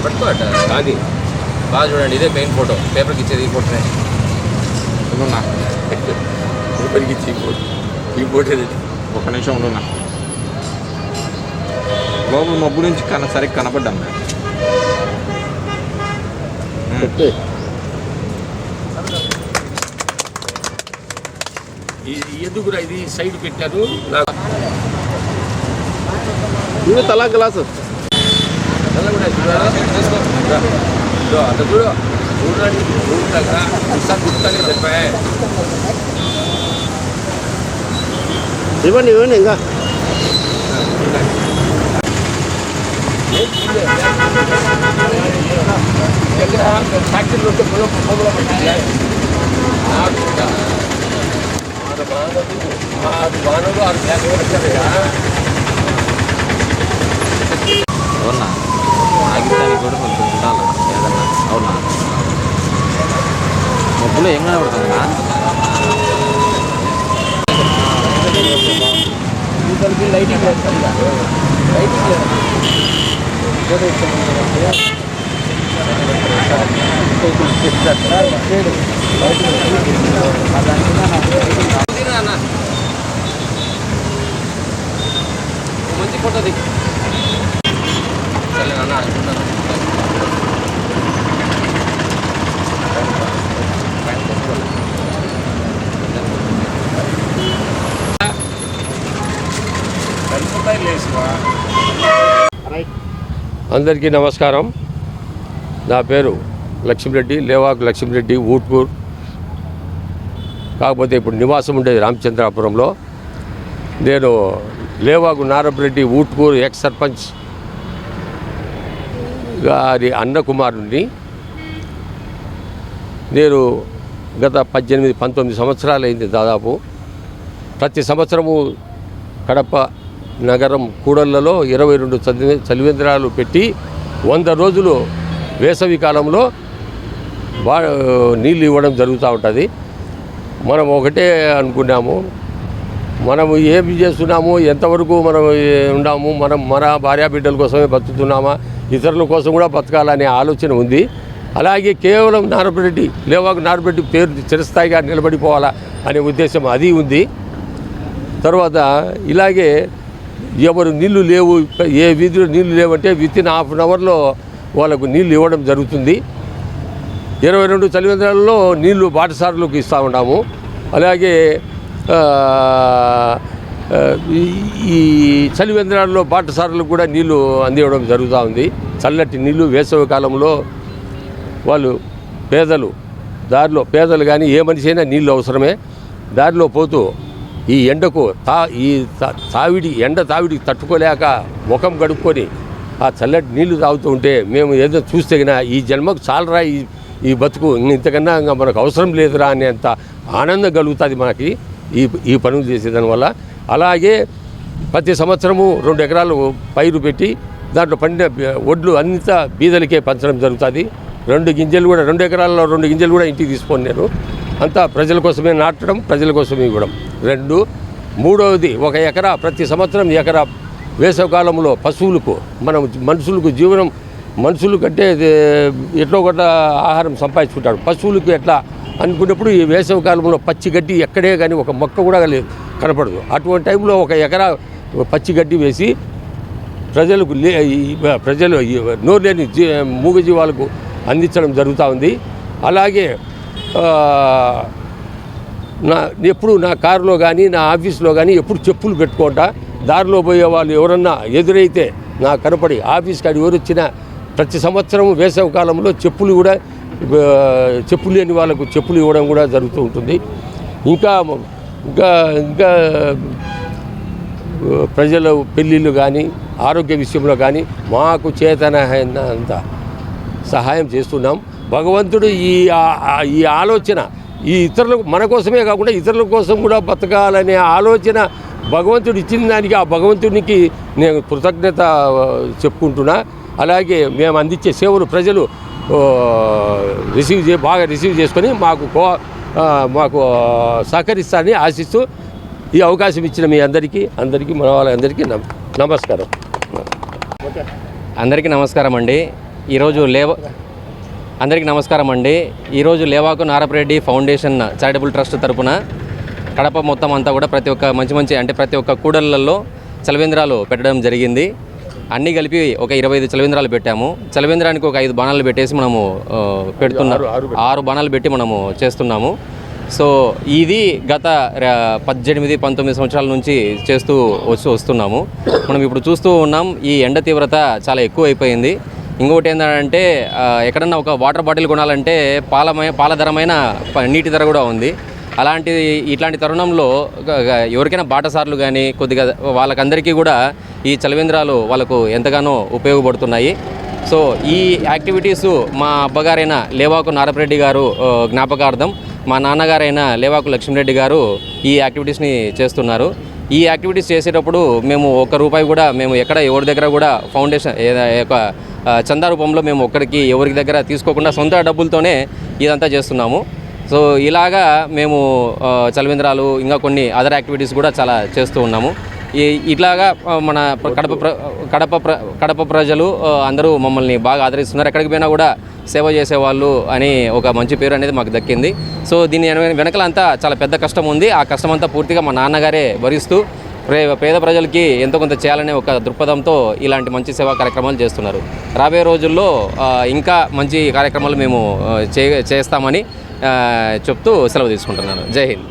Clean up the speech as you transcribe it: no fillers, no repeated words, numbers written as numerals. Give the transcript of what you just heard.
పట్టుకోట కానీ బాగా చూడండి, ఇదే మెయిన్ ఫోటో. పేపర్కి ఇచ్చేది ఈ ఫోటోనే. పేపర్కి ఇచ్చి ఈ ఫోటో ఒక నిమిషం ఉండున్నా. లోపల మబ్బు నుంచి సరిగ్గా కనపడ్డాం. ఎందుకు ఇది సైడ్ పెట్టారు తలా గ్లాసు అంత చూడు చూడండి. గుర్తానే చెప్పా ఇవ్వండి ఇవ్వండి. ఇంకా ఫ్యాక్టరీలో ఉంటే పొలం బాణులు 6 బ్యాగులు వచ్చారయ్యా. అవునా ఆగితానికి కూడా కొంచెం ఉండాలి ఏదన్నా. అవునా మబ్బులో ఏం కనబడుతుందా? లైటింగ్ లేదు సరిగా. లైటింగ్ లేదు. మంచి ఫోటో దిగు. సరే అన్న అనుకున్నాను. అందరికీ నమస్కారం. నా పేరు లక్ష్మీరెడ్డి, లేవాకు లక్ష్మీరెడ్డి, ఊట్కూర్. కాకపోతే ఇప్పుడు నివాసం ఉండేది రామచంద్రాపురంలో. నేను లేవాకు నారపరెడ్డి ఊట్కూర్ ఎక్స్ సర్పంచ్ గారి అన్న కుమారుడిని. నేను గత 18-19 సంవత్సరాలైంది దాదాపు. ప్రతి సంవత్సరము కడప నగరం కూడళ్లలో 22 చలివేంద్రాలు పెట్టి 100 రోజులు వేసవి కాలంలో నీళ్ళు ఇవ్వడం జరుగుతూ ఉంటుంది. మనం ఒకటే అనుకున్నాము, మనము ఏమి చేస్తున్నాము, ఎంతవరకు మనం ఉన్నాము, మన భార్యాబిడ్డల కోసమే బతుకుతున్నామా, ఇతరుల కోసం కూడా బతకాలనే ఆలోచన ఉంది. అలాగే కేవలం నారపరెడ్డి, లేవాకు నారపరెడ్డి పేరు చిరస్థాయిగా నిలబడిపోవాలా అనే ఉద్దేశం అది ఉంది. తర్వాత ఇలాగే ఎవరు నీళ్లు లేవు, ఏ వీధిలో నీళ్లు లేవంటే వితిన్ ½ అన్ అవర్లో వాళ్ళకు నీళ్ళు ఇవ్వడం జరుగుతుంది. 22 చలివేంద్రాలలో నీళ్లు బాటసారులకు ఇస్తూ ఉన్నాము. అలాగే ఈ చలివేంద్రాల్లో బాటసారులకు కూడా నీళ్లు అందివ్వడం జరుగుతూ ఉంది. చల్లటి నీళ్లు వేసవి కాలంలో వాళ్ళు పేదలు కానీ ఏ మనిషి అయినా నీళ్ళు అవసరమే. దారిలో పోతూ ఈ ఎండకు ఎండ తావిడికి తట్టుకోలేక ముఖం గడుపుకొని ఆ చల్లటి నీళ్లు తాగుతూ ఉంటే మేము ఏదో చూస్తే ఈ జన్మకు చాలరా ఈ బతుకు, ఇంతకన్నా ఇంకా మనకు అవసరం లేదురా అనేంత ఆనందం కలుగుతుంది మనకి ఈ పనులు చేసేదానివల్ల. అలాగే ప్రతి సంవత్సరము 2 ఎకరాలు పైరు పెట్టి దాంట్లో పండిన ఒడ్లు అంతా బీదలకే పంచడం జరుగుతుంది. 2 ఎకరాల్లో 2 గింజలు కూడా ఇంటికి తీసుకొని నేను అంతా ప్రజల కోసమే నాటడం, ప్రజల కోసమే ఇవ్వడం. 2 మూడవది 1 ఎకరా, ప్రతి సంవత్సరం ఎకరా వేసవికాలంలో పశువులకు, మనం మనుషులు కంటే ఎట్లో ఒకట ఆహారం సంపాదించుకుంటాడు. పశువులకు ఎట్లా అనుకున్నప్పుడు ఈ వేసవి కాలంలో పచ్చి గడ్డి ఎక్కడే కానీ ఒక మొక్క కూడా కనపడదు. అటువంటి టైంలో 1 ఎకరా పచ్చి గడ్డి వేసి ప్రజలు నోరులేని మూగజీవాలకు అందించడం జరుగుతూ ఉంది. అలాగే ఎప్పుడు నా కారులో కానీ నా ఆఫీస్లో కానీ ఎప్పుడు చెప్పులు పెట్టుకుంటా. దారిలో పోయే వాళ్ళు ఎవరన్నా ఎదురైతే నా కనపడి ఆఫీస్కి అది ఎవరు వచ్చినా ప్రతి సంవత్సరం వేసవి కాలంలో చెప్పులు లేని వాళ్ళకు చెప్పులు ఇవ్వడం కూడా జరుగుతూ ఉంటుంది. ఇంకా ప్రజల పెళ్ళిళ్ళు కానీ ఆరోగ్య విషయంలో కానీ మాకు చేతనైనంత సహాయం చేస్తున్నాం. భగవంతుడు ఈ ఆలోచన ఈ ఇతరులకు, మన కోసమే కాకుండా ఇతరుల కోసం కూడా బతకాలనే ఆలోచన భగవంతుడు ఇచ్చిన దానికి ఆ భగవంతునికి నేను కృతజ్ఞత చెప్పుకుంటున్నా. అలాగే మేము అందించే సేవలు ప్రజలు బాగా రిసీవ్ చేసుకొని మాకు సహకరిస్తారని ఆశిస్తూ ఈ అవకాశం ఇచ్చిన మీ అందరికీ మన వాళ్ళందరికీ నమస్కారం. అందరికీ నమస్కారం అండి. ఈరోజు అందరికీ నమస్కారం అండి. ఈరోజు లేవాకు నారపరెడ్డి ఫౌండేషన్ చారిటబుల్ ట్రస్ట్ తరపున కడప మొత్తం అంతా కూడా ప్రతి ఒక్క కూడళ్లలో చలవేంద్రాలు పెట్టడం జరిగింది. అన్నీ కలిపి ఒక 25 చలవేంద్రాలు పెట్టాము. చలవేంద్రానికి ఒక 5 బాణాలు పెట్టేసి మనము పెడుతున్నాము. 6 బాణాలు పెట్టి మనము చేస్తున్నాము. సో ఇది గత 18-19 సంవత్సరాల నుంచి చేస్తూ వస్తున్నాము. మనం ఇప్పుడు చూస్తూ ఉన్నాం, ఈ ఎండ తీవ్రత చాలా ఎక్కువ అయిపోయింది. ఇంకొకటి ఏంటంటే ఎక్కడన్నా ఒక వాటర్ బాటిల్ కొనాలంటే పాలధరమైన నీటి ధర కూడా ఉంది. ఇట్లాంటి తరుణంలో ఎవరికైనా బాటసార్లు కానీ కొద్దిగా వాళ్ళకందరికీ కూడా ఈ చలవేంద్రాలు వాళ్ళకు ఎంతగానో ఉపయోగపడుతున్నాయి. సో ఈ యాక్టివిటీసు మా అబ్బగారైన లేవాకు నారపరెడ్డి గారు జ్ఞాపకార్థం మా నాన్నగారైన లేవాకు లక్ష్మీరెడ్డి గారు ఈ యాక్టివిటీస్ని చేస్తున్నారు. ఈ యాక్టివిటీస్ చేసేటప్పుడు మేము ₹1 కూడా మేము ఎవరి దగ్గర కూడా ఫౌండేషన్ చందా రూపంలో మేము ఎవరికి దగ్గర తీసుకోకుండా సొంత డబ్బులతోనే ఇదంతా చేస్తున్నాము. సో ఇలాగా మేము చలవేంద్రాలు ఇంకా కొన్ని అదర్ యాక్టివిటీస్ కూడా చాలా చేస్తూ ఉన్నాము. ఇట్లాగా మన కడప ప్రజలు అందరూ మమ్మల్ని బాగా ఆదరిస్తున్నారు. ఎక్కడికి పోయినా కూడా సేవ చేసేవాళ్ళు అని ఒక మంచి పేరు అనేది మాకు దక్కింది. సో దీని వెనకాలంతా చాలా పెద్ద కష్టం ఉంది. ఆ కష్టం అంతా పూర్తిగా మా నాన్నగారే భరిస్తూ పేద ప్రజలకి ఎంతో కొంత చేయాలనే ఒక దృక్పథంతో ఇలాంటి మంచి సేవా కార్యక్రమాలు చేస్తున్నారు. రాబోయే రోజుల్లో ఇంకా మంచి కార్యక్రమాలు మేము చేస్తామని చెప్తూ సెలవు తీసుకుంటున్నాను. జై హింద్.